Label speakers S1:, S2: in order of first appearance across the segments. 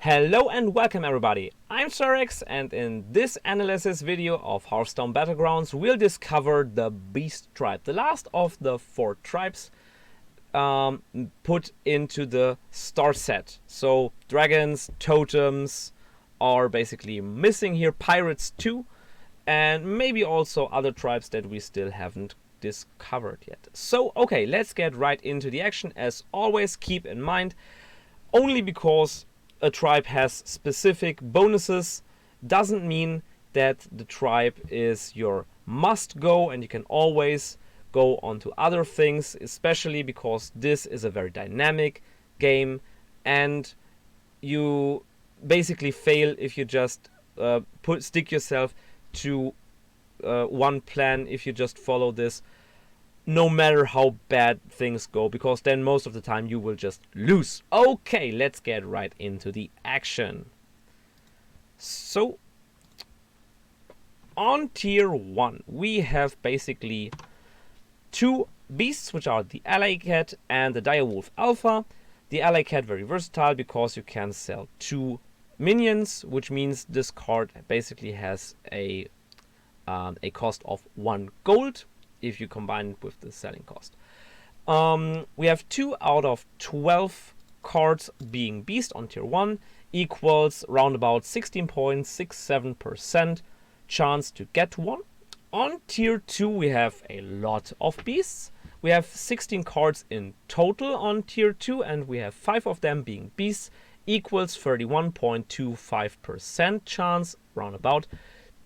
S1: Hello and welcome everybody, I'm Sarex, and in this analysis video of Hearthstone Battlegrounds we'll discover the Beast tribe, the last of the 4 tribes put into the star set. So dragons, totems are basically missing here, pirates too, and maybe also other tribes that we still haven't discovered yet. So okay, let's get right into the action. As always, keep in mind, only because a tribe has specific bonuses doesn't mean that the tribe is your must go, and you can always go on to other things, especially because this is a very dynamic game and you basically fail if you just stick yourself to one plan, if you just follow this, no matter how bad things go, because then most of the time you will just lose. Okay, let's get right into the action. So on tier 1 we have basically 2 beasts, which are the Ally Cat and the Direwolf Alpha. The Ally Cat very versatile because you can sell 2 minions, which means this card basically has a cost of 1 gold if you combine it with the selling cost. We have 2 out of 12 cards being beast on tier 1, equals round about 16.67% chance to get one. On tier 2 we have a lot of beasts. We have 16 cards in total on tier 2, and we have 5 of them being beasts, equals 31.25% chance round about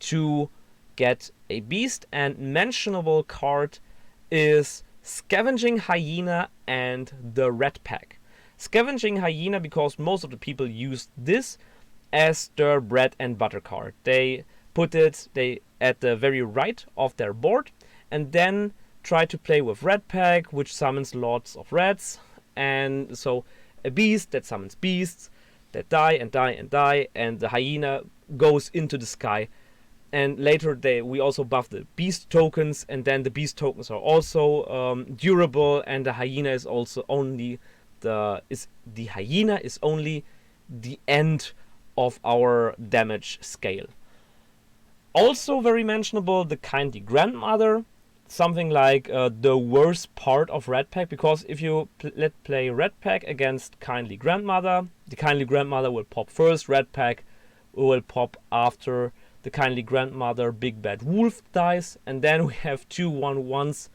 S1: to get a beast. And mentionable card is Scavenging Hyena and the Red Pack. Scavenging Hyena because most of the people use this as their bread and butter card. They put it at the very right of their board and then try to play with Red Pack, which summons lots of reds, and so a beast that summons beasts that die and die and die, and the hyena goes into the sky. And later we also buff the beast tokens, and then the beast tokens are also durable, and the hyena is also only the hyena is only the end of our damage scale. Also very mentionable, the Kindly Grandmother, something like the worst part of Red Pack, because if you play Red Pack against Kindly Grandmother, the Kindly Grandmother will pop first, Red Pack will pop after the Kindly Grandmother Big Bad Wolf dies, and then we have 2 1/1s,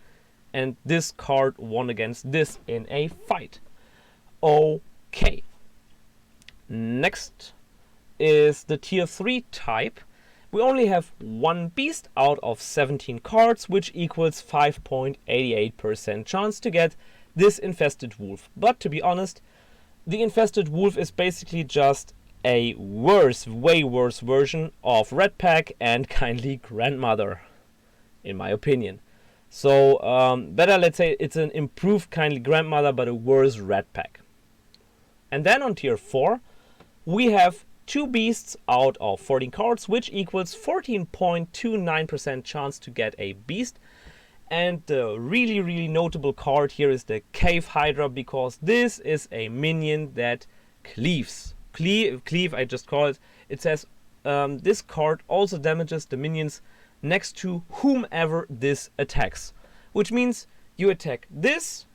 S1: and this card won against this in a fight. Okay. Next is the tier 3 type. We only have 1 beast out of 17 cards, which equals 5.88% chance to get this Infested Wolf. But to be honest, the Infested Wolf is basically just a way worse version of Red Pack and Kindly Grandmother, in my opinion. So better, let's say it's an improved Kindly Grandmother but a worse Red Pack. And then on tier 4 we have 2 beasts out of 14 cards, which equals 14.29% chance to get a beast. And the really notable card here is the Cave Hydra, because this is a minion that cleaves. Cleave, I just call it. It says this card also damages the minions next to whomever this attacks, which means you attack this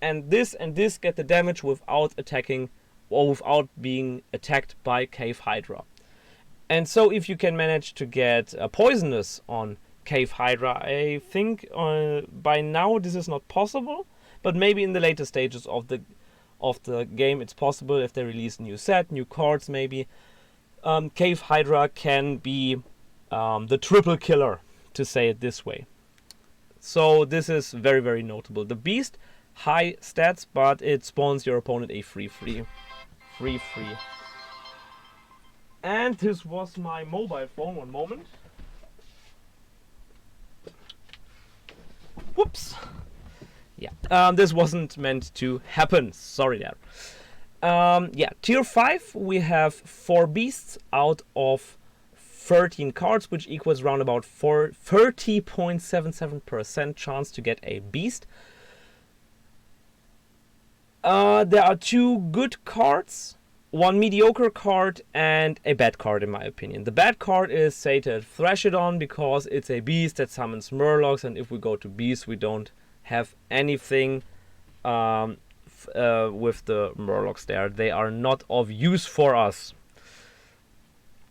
S1: and this and this get the damage without attacking or without being attacked by Cave Hydra. And so if you can manage to get a poisonous on Cave Hydra, I think by now this is not possible, but maybe in the later stages of the game it's possible. If they release a new set, new cards maybe, Cave Hydra can be the triple killer, to say it this way. So this is very notable. The beast, high stats, but it spawns your opponent a free. And this was my mobile phone, one moment. Whoops. Yeah, this wasn't meant to happen, sorry there. Yeah, tier 5 we have 4 beasts out of 13 cards, which equals round about 30.77% chance to get a beast. There are two good cards one mediocre card and a bad card in my opinion. The bad card is Sated Thrashedon because it's a beast that summons Murlocs, and if we go to beast we don't have anything with the Murlocs there. They are not of use for us.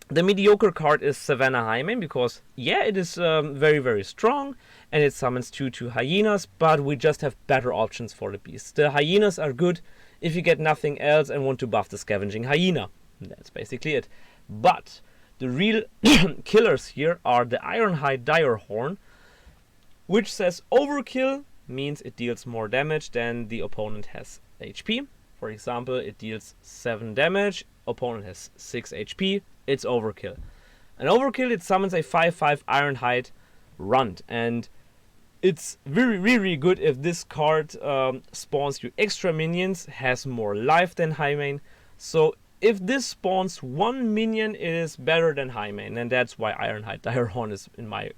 S1: The mediocre card is Savannah Highmane because, yeah, it is very, very strong and it summons 2/2 hyenas, but we just have better options for the beasts. The hyenas are good if you get nothing else and want to buff the scavenging hyena. That's basically it. But the real killers here are the Ironhide Direhorn, which says overkill means it deals more damage than the opponent has HP. For example, it deals 7 damage, opponent has 6 HP, it's overkill. An overkill, it summons a 5/5 Ironhide Runt, and it's really good if this card spawns you extra minions, has more life than Highmane. So if this spawns 1 minion, it is better than Highmane, and that's why Ironhide Direhorn is, in my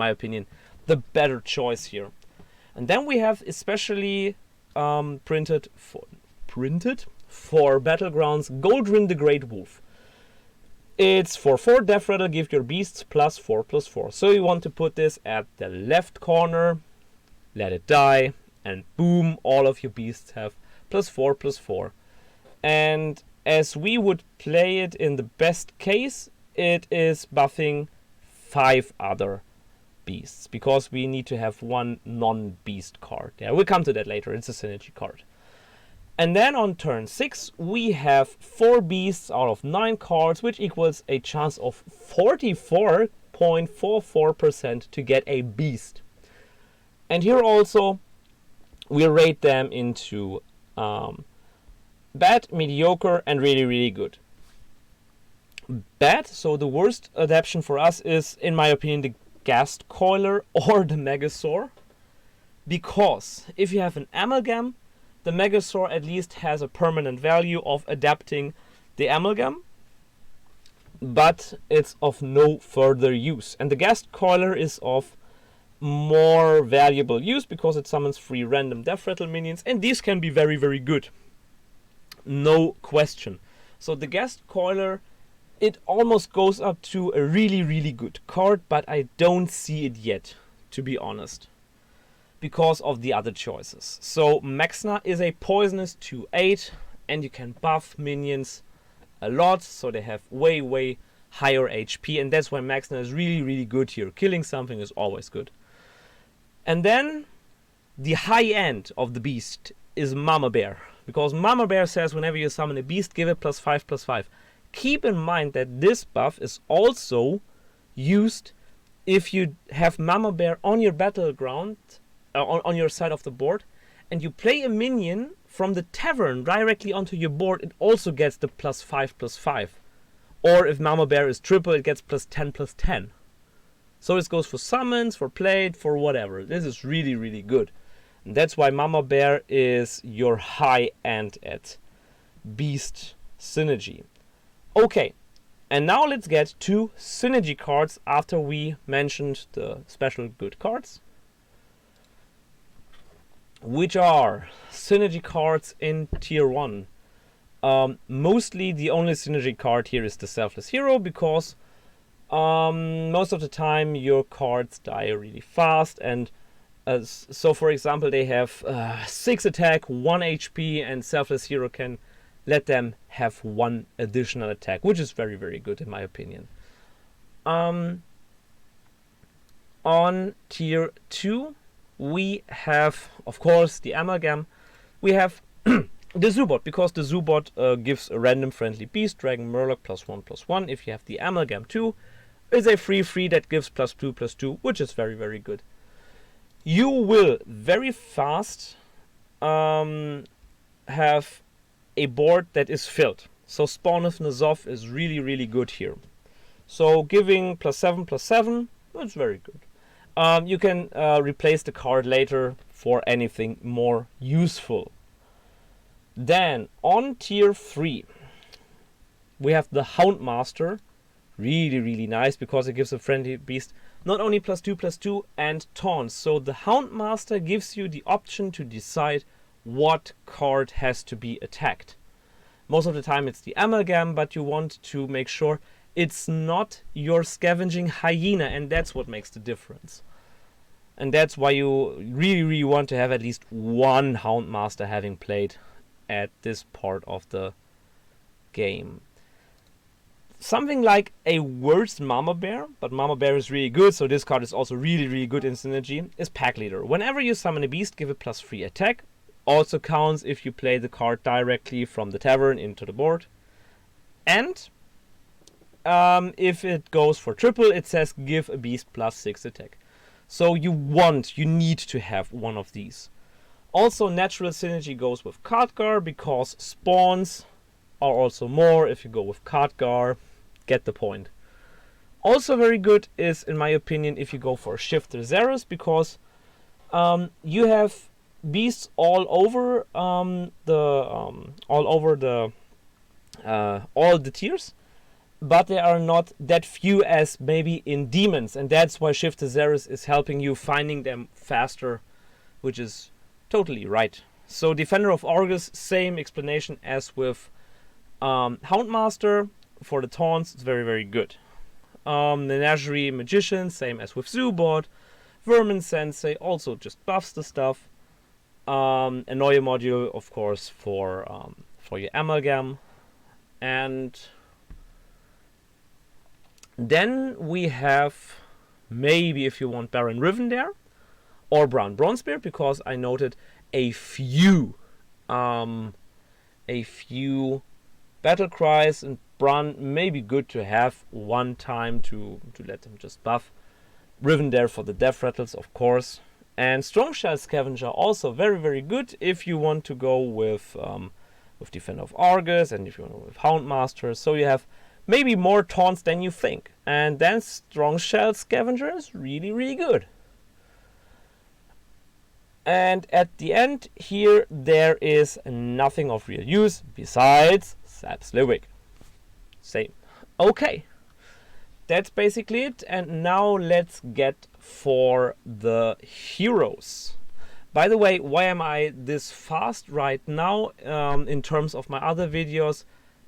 S1: opinion, the better choice here. And then we have especially printed for Battlegrounds Goldrin the Great Wolf. It's for 4 Death Rattle, give your beasts +4/+4. So you want to put this at the left corner, let it die, and boom, all of your beasts have +4/+4. And as we would play it in the best case, it is buffing 5 other beasts, because we need to have 1 non-beast card. Yeah, we'll come to that later, it's a synergy card. And then on turn 6, we have 4 beasts out of 9 cards, which equals a chance of 44.44% to get a beast. And here also, we rate them into bad, mediocre, and really good. Bad, so the worst adaptation for us is, in my opinion, the Ghast Coiler or the Megasaur. Because if you have an Amalgam, the Megasaur at least has a permanent value of adapting the Amalgam, but it's of no further use. And the Ghast Coiler is of more valuable use because it summons 3 random Death Rattle minions, and these can be very good. No question. So the Ghast Coiler, it almost goes up to a really good card, but I don't see it yet, to be honest, because of the other choices. So Maxna is a poisonous 2/8, and you can buff minions a lot, so they have way higher HP, and that's why Maxna is really good here. Killing something is always good. And then the high end of the beast is Mama Bear, because Mama Bear says whenever you summon a beast, give it +5/+5. Keep in mind that this buff is also used if you have Mama Bear on your battleground, on your side of the board, and you play a minion from the tavern directly onto your board, it also gets the +5/+5. Or if Mama Bear is triple, it gets +10/+10. So this goes for summons, for plate, for whatever. This is really good. And that's why Mama Bear is your high end at Beast Synergy. Okay, and now let's get to synergy cards after we mentioned the special good cards, which are synergy cards in tier 1. Mostly the only synergy card here is the Selfless Hero, because most of the time your cards die really fast, and so for example they have 6 attack, 1 HP, and Selfless Hero can let them have 1 additional attack, which is very good in my opinion. On tier 2 we have, of course, the Amalgam. We have the Zoobot, because the Zoobot gives a random friendly beast, Dragon Murloc, +1/+1. If you have the Amalgam 2, it's a free that gives +2/+2, which is very good. You will very fast have a board that is filled. So Spawn of N'Zoth is really good here. So giving +7/+7, that's very good. You can replace the card later for anything more useful. Then on tier 3 we have the Houndmaster. Really nice, because it gives a friendly beast not only +2/+2 and taunt. So the Houndmaster gives you the option to decide what card has to be attacked. Most of the time it's the amalgam, but you want to make sure it's not your scavenging hyena, and that's what makes the difference. And that's why you really want to have at least one Houndmaster having played at this part of the game. Something like a worse Mama Bear, but Mama Bear is really good, so this card is also really good in synergy, is Pack Leader. Whenever you summon a beast, give it +3 attack. Also counts if you play the card directly from the tavern into the board. And if it goes for triple, it says give a beast +6 attack. So you need to have one of these. Also, natural synergy goes with Khadgar because spawns are also more if you go with Khadgar. Get the point. Also very good is, in my opinion, if you go for Shifter Zerus, because you have beasts all over all the tiers, but they are not that few as maybe in demons, and that's why Shifter Zerus is helping you finding them faster, which is totally right. So Defender of Argus, same explanation as with Houndmaster. For the taunts, it's very good. Menagerie Magician, same as with Zubot. Vermin Sensei also just buffs the stuff. Annoy module, of course, for your amalgam. And then we have, maybe if you want, Baron Riven there, or Brown Bronzebeard, because I noted a few battle cries, and Bran may be good to have one time to let them just buff. Riven there for the death rattles, of course. And Strong Shell Scavenger also very good if you want to go with Defender of Argus, and if you want to go with Houndmaster. So you have maybe more taunts than you think. And then Strong Shell Scavenger is really good. And at the end here, there is nothing of real use besides Sap Slivik. Same. Okay. That's basically it. And now let's get for the heroes. By the way, why am I this fast right now in terms of my other videos?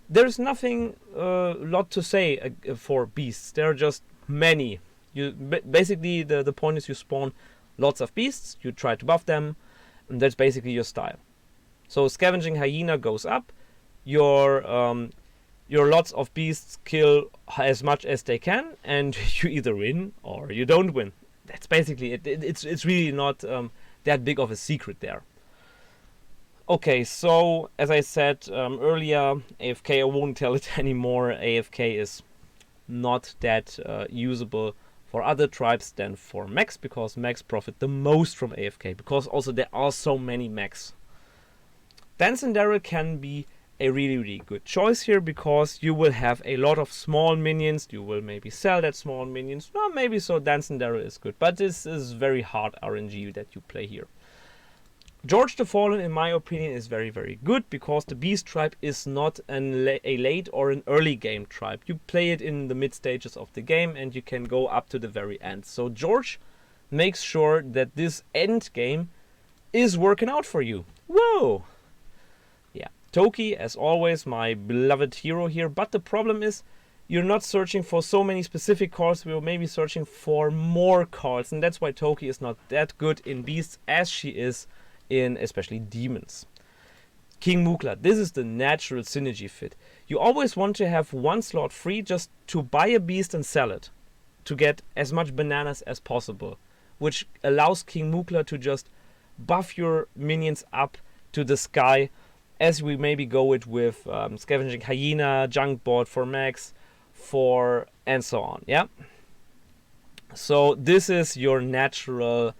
S1: There's nothing lot to say for beasts. There are just many. Basically, the point is you spawn lots of beasts, you try to buff them, and that's basically your style. So Scavenging Hyena goes up, your lots of beasts kill as much as they can, and you either win or you don't win. That's basically it. It's really not that big of a secret there. Okay, so as I said earlier, AFK, I won't tell it anymore. AFK is not that usable for other tribes than for mechs, because mechs profit the most from AFK, because also there are so many mechs. Dancing Daryl can be a really good choice here, because you will have a lot of small minions. You will maybe sell that small minions. Well, maybe so Dancing Daryl is good, but this is very hard RNG that you play here. George the Fallen, in my opinion, is very good, because the Beast tribe is not a late or an early game tribe. You play it in the mid stages of the game, and you can go up to the very end. So George makes sure that this end game is working out for you. Whoa! Yeah, Toki, as always, my beloved hero here, but the problem is you're not searching for so many specific cards. We're maybe searching for more cards, and that's why Toki is not that good in Beasts as she is in especially demons. King Mukla, this is the natural synergy fit. You always want to have one slot free just to buy a beast and sell it, to get as much bananas as possible, which allows King Mukla to just buff your minions up to the sky, as we maybe go it with Scavenging Hyena, Junk Board for Max, and so on. Yeah. So this is your natural.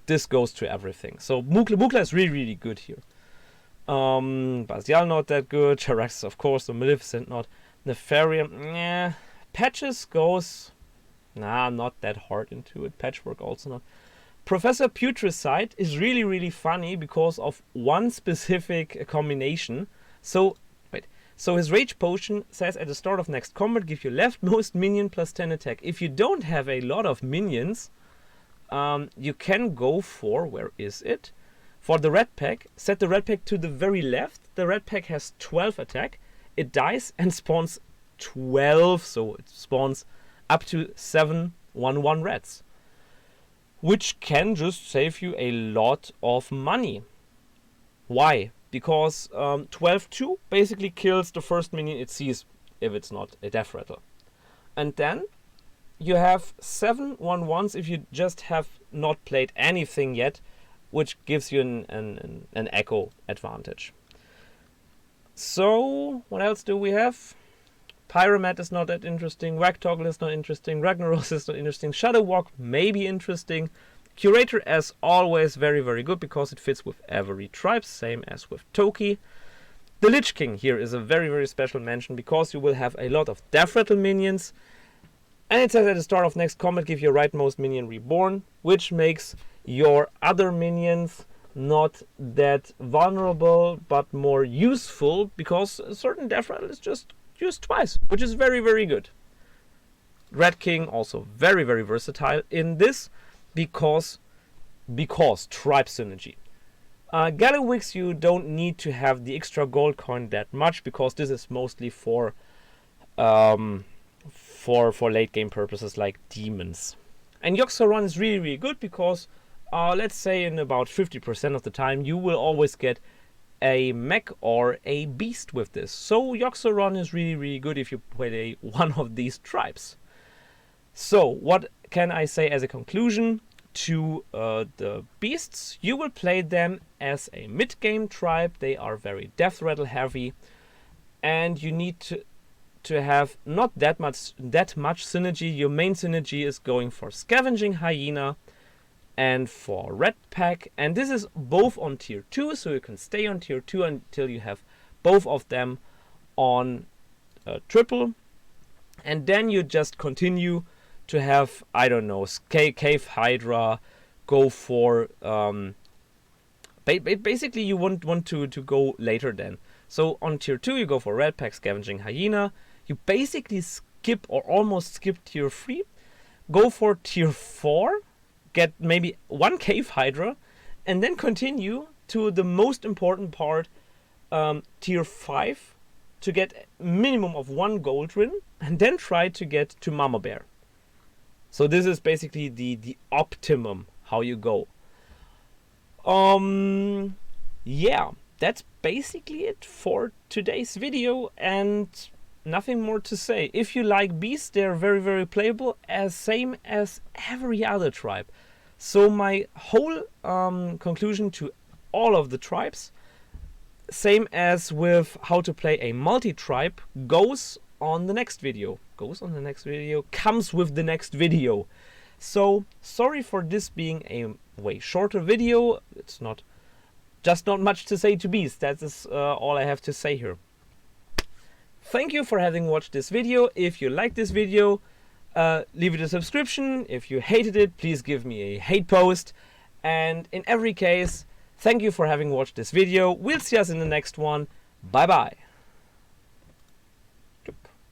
S1: This goes to everything. So Mukla is really good here. Basial not that good. Charax, of course. The Maleficent not. Nefarium, Patches goes, not that hard into it. Patchwork also not. Professor Putricide is really funny because of one specific combination. So his Rage Potion says at the start of next combat, give your leftmost minion +10 attack. If you don't have a lot of minions, you can go for, where is it? For the red pack, set the red pack to the very left, the red pack has 12 attack, it dies and spawns 12, so it spawns up to 7 1/1 reds, which can just save you a lot of money. Why? Because 12-2 basically kills the first minion it sees if it's not a death rattle. And then you have 7 1/1s if you just have not played anything yet, which gives you an echo advantage. So, what else do we have? Pyromat is not that interesting, Wagtoggle is not interesting, Ragnaros is not interesting, Shadow Walk may be interesting, Curator as always very very good because it fits with every tribe, same as with Toki. The Lich King here is a very very special mention because you will have a lot of Death Rattle minions, and it says at the start of next combat give your rightmost minion reborn, which makes your other minions not that vulnerable but more useful because a certain Death Rattle is just used twice, which is very very good. Red King also very very versatile in this because tribe synergy. Gallowix you don't need to have the extra gold coin that much because this is mostly for late game purposes like demons. And Yoxaron is really really good because let's say in about 50% of the time you will always get a mech or a beast with this. So Yoxaron is really really good if you play one of these tribes. So what can I say as a conclusion to the beasts? You will play them as a mid-game tribe. They are very death rattle heavy, and you need to have not that much synergy. Your main synergy is going for Scavenging Hyena and for Red Pack, and this is both on tier 2, so you can stay on tier 2 until you have both of them on triple, and then you just continue to have, I don't know, Cave Hydra, go for basically you want to go later then. So on tier 2 you go for Red Pack, Scavenging Hyena, you basically skip or almost skip tier 3, go for tier 4, get maybe 1 Cave Hydra, and then continue to the most important part, tier 5, to get a minimum of 1 gold ring, and then try to get to Mama Bear. So this is basically the optimum how you go. Yeah, that's basically it for today's video, and nothing more to say. If you like beasts, they're very very playable, as same as every other tribe. So my whole conclusion to all of the tribes, same as with how to play a multi-tribe, goes on the next video. Comes with the next video. So sorry for this being a way shorter video. It's not much to say to beasts. That is all I have to say here. Thank you for having watched this video. If you liked this video, leave it a subscription. If you hated it, please give me a hate post. And in every case, thank you for having watched this video. We'll see us in the next one. Bye bye.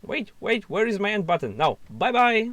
S1: Wait, where is my end button? Now, bye bye.